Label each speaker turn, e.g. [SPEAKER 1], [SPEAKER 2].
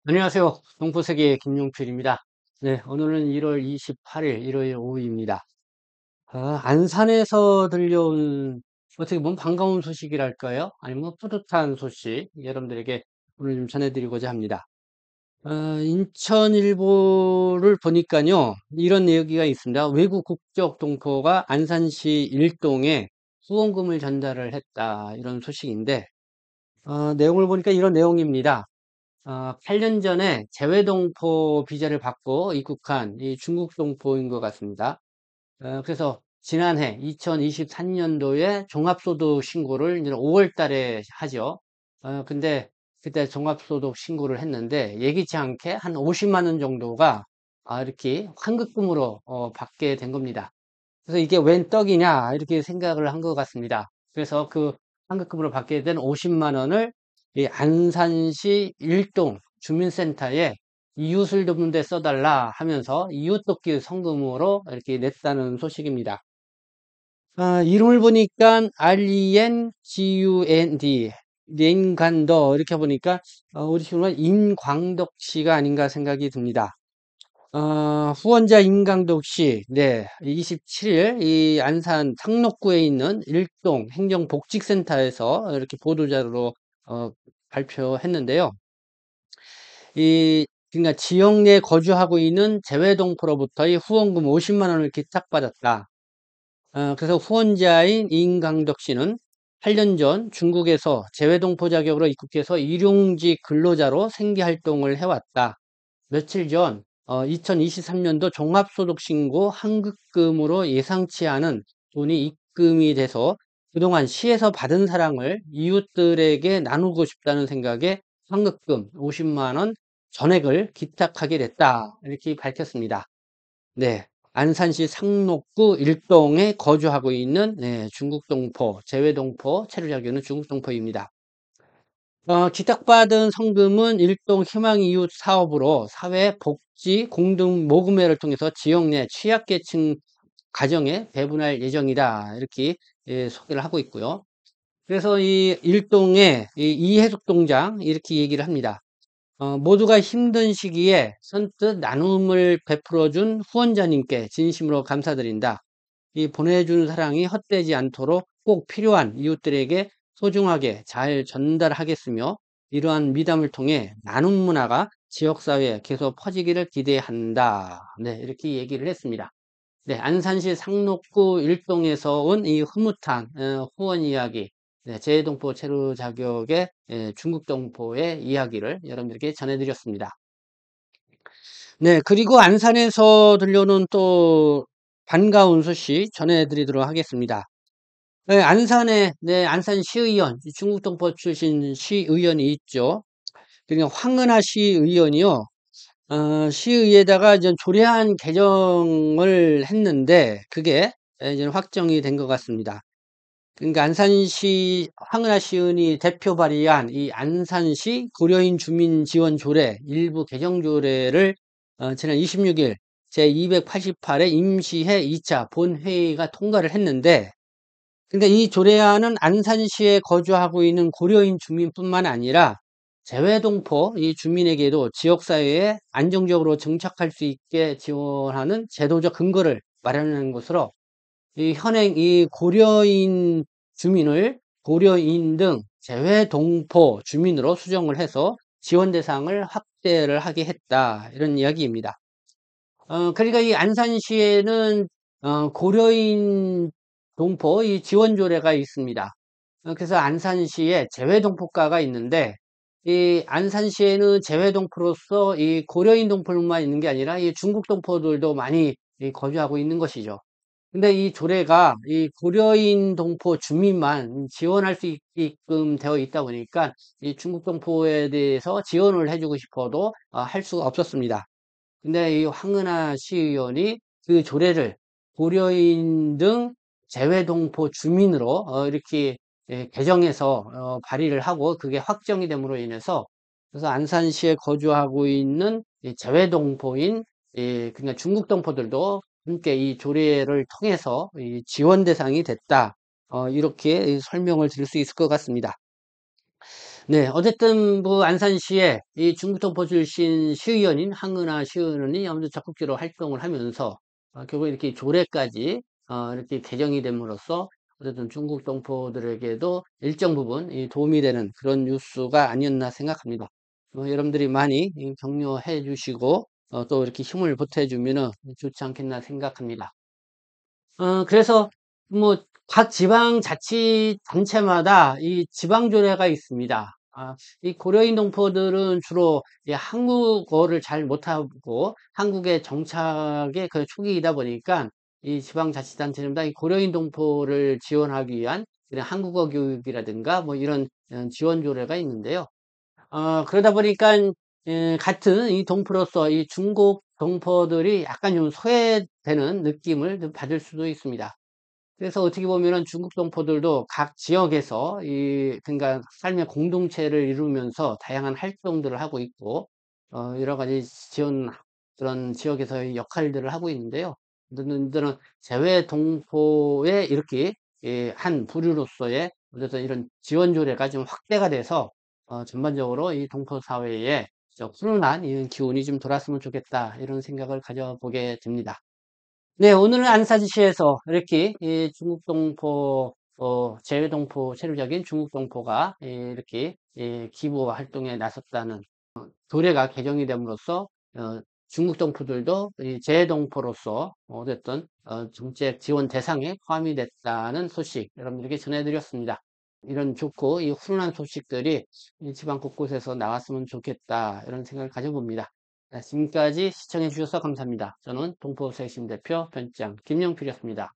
[SPEAKER 1] 안녕하세요. 동포세계 김용필입니다. 네, 오늘은 1월 28일, 일요일 오후입니다. 안산에서 들려온 어떻게 보면 반가운 소식이랄까요? 아니면 뿌듯한 소식, 여러분들에게 오늘 좀 전해드리고자 합니다. 인천일보를 보니까요, 이런 얘기가 있습니다. 외국 국적 동포가 안산시 일동에 후원금을 전달을 했다. 이런 소식인데, 내용을 보니까 이런 내용입니다. 8년 전에 재외동포 비자를 받고 입국한 이 중국 동포인 것 같습니다. 그래서 지난해 2023년도에 종합소득 신고를 이제 5월 달에 하죠. 근데 그때 종합소득 신고를 했는데 예기치 않게 한 50만 원 정도가 이렇게 환급금으로 받게 된 겁니다. 그래서 이게 웬 떡이냐 이렇게 생각을 한 것 같습니다. 그래서 그 환급금으로 받게 된 50만 원을 이 안산시 일동 주민센터에 이웃을 돕는 데 써달라 하면서 이웃 돕기 성금으로 이렇게 냈다는 소식입니다. 이름을 보니까 RENGUND 렌간더 이렇게 보니까 우리 친구는 임광덕 씨가 아닌가 생각이 듭니다. 후원자 임강덕 씨, 네, 27일 이 안산 상록구에 있는 일동 행정복직센터에서 이렇게 보도자료로 어, 발표했는데요. 그러니까 지역 내 거주하고 있는 재외동포로부터 이 후원금 50만 원을 기탁받았다. 그래서 후원자인 임강덕 씨는 8년 전 중국에서 재외동포 자격으로 입국해서 일용직 근로자로 생계활동을 해왔다. 며칠 전 2023년도 종합소득신고 환급금으로 예상치 않은 돈이 입금이 돼서 그동안 시에서 받은 사랑을 이웃들에게 나누고 싶다는 생각에 환급금 50만 원 전액을 기탁하게 됐다. 이렇게 밝혔습니다. 네. 안산시 상록구 일동에 거주하고 있는 네, 중국동포, 재외동포, 체류자격은 중국동포입니다. 기탁받은 성금은 일동 희망이웃 사업으로 사회복지 공동 모금회를 통해서 지역 내 취약계층 가정에 배분할 예정이다. 이렇게 소개를 하고 있고요. 그래서 이 일동의 이 이해숙동장 이렇게 얘기를 합니다. 모두가 힘든 시기에 선뜻 나눔을 베풀어준 후원자님께 진심으로 감사드린다. 이 보내준 사랑이 헛되지 않도록 꼭 필요한 이웃들에게 소중하게 잘 전달하겠으며 이러한 미담을 통해 나눔 문화가 지역사회에 계속 퍼지기를 기대한다. 네, 이렇게 얘기를 했습니다. 네, 안산시 상록구 일동에서 온 이 흐뭇한 후원 이야기, 네, 재외동포 체류 자격의 중국 동포의 이야기를 여러분들께 전해드렸습니다. 네, 그리고 안산에서 들려오는 또 반가운 소식 전해드리도록 하겠습니다. 네, 안산에, 네, 안산 시의원, 중국 동포 출신 시의원이 있죠. 그러니까 황은하 시의원이요. 시의회에다가 이제 조례안 개정을 했는데 그게 이제 확정이 된 것 같습니다. 그러니까 안산시 황은하 시의원이 대표 발의한 이 안산시 고려인 주민 지원 조례 일부 개정 조례를 지난 26일 제288회 임시회 2차 본회의가 통과를 했는데 근데 이 조례안은 안산시에 거주하고 있는 고려인 주민뿐만 아니라 재외동포 이 주민에게도 지역사회에 안정적으로 정착할 수 있게 지원하는 제도적 근거를 마련하는 것으로 이 현행 이 고려인 주민을 고려인 등 재외동포 주민으로 수정을 해서 지원 대상을 확대를 하게 했다. 이런 이야기입니다. 그러니까 이 안산시에는 고려인 동포 이 지원 조례가 있습니다. 그래서 안산시에 재외동포과가 있는데 이 안산시에는 재외동포로서 이 고려인 동포만 있는 게 아니라 이 중국 동포들도 많이 거주하고 있는 것이죠. 근데 이 조례가 이 고려인 동포 주민만 지원할 수 있게끔 되어 있다 보니까 이 중국 동포에 대해서 지원을 해주고 싶어도 할 수가 없었습니다. 근데 이 황은하 시의원이 그 조례를 고려인 등 재외동포 주민으로 이렇게 개정해서 발의를 하고 그게 확정이 됨으로 인해서 그래서 안산시에 거주하고 있는 이 재외동포인 그러니까 중국 동포들도 함께 이 조례를 통해서 이 지원 대상이 됐다. 이렇게 설명을 드릴 수 있을 것 같습니다. 네, 어쨌든 뭐 안산시에 이 중부동포 출신 시의원인 황은하 시의원이 아무튼 적극적으로 활동을 하면서 결국 이렇게 조례까지 이렇게 개정이 됨으로써 어쨌든 중국 동포들에게도 일정 부분 이 도움이 되는 그런 뉴스가 아니었나 생각합니다. 여러분들이 많이 격려해 주시고 또 이렇게 힘을 보태주면 좋지 않겠나 생각합니다. 그래서 뭐 각 지방자치단체마다 이 지방조례가 있습니다. 이 고려인 동포들은 주로 이 한국어를 잘 못하고 한국에 정착의 그 초기이다 보니까 이 지방자치단체마다 이 고려인 동포를 지원하기 위한 그런 한국어 교육이라든가 뭐 이런 지원 조례가 있는데요. 그러다 보니까 같은 이 동포로서 이 중국 동포들이 약간 좀 소외되는 느낌을 좀 받을 수도 있습니다. 그래서 어떻게 보면은 중국 동포들도 각 지역에서 그러니까 삶의 공동체를 이루면서 다양한 활동들을 하고 있고, 여러 가지 그런 지역에서의 역할들을 하고 있는데요. 이들은 재외 동포의 이렇게 한 부류로서의 어쨌든 이런 지원 조례가 좀 확대가 돼서 전반적으로 이 동포 사회에 훈훈한 이런 기운이 좀 돌았으면 좋겠다 이런 생각을 가져보게 됩니다. 네, 오늘은 안산시에서 이렇게 이 중국 동포, 재외 동포, 체류적인 중국 동포가 이렇게 기부 활동에 나섰다는 조례가 개정이 됨으로써 중국 동포들도 이 재외 동포로서 어쨌든 정책 지원 대상에 포함이 됐다는 소식 여러분들에게 전해드렸습니다. 이런 좋고 이 훈훈한 소식들이 이 지방 곳곳에서 나왔으면 좋겠다 이런 생각을 가져봅니다. 네, 지금까지 시청해 주셔서 감사합니다. 저는 동포쇄신 대표 편장 김영필이었습니다.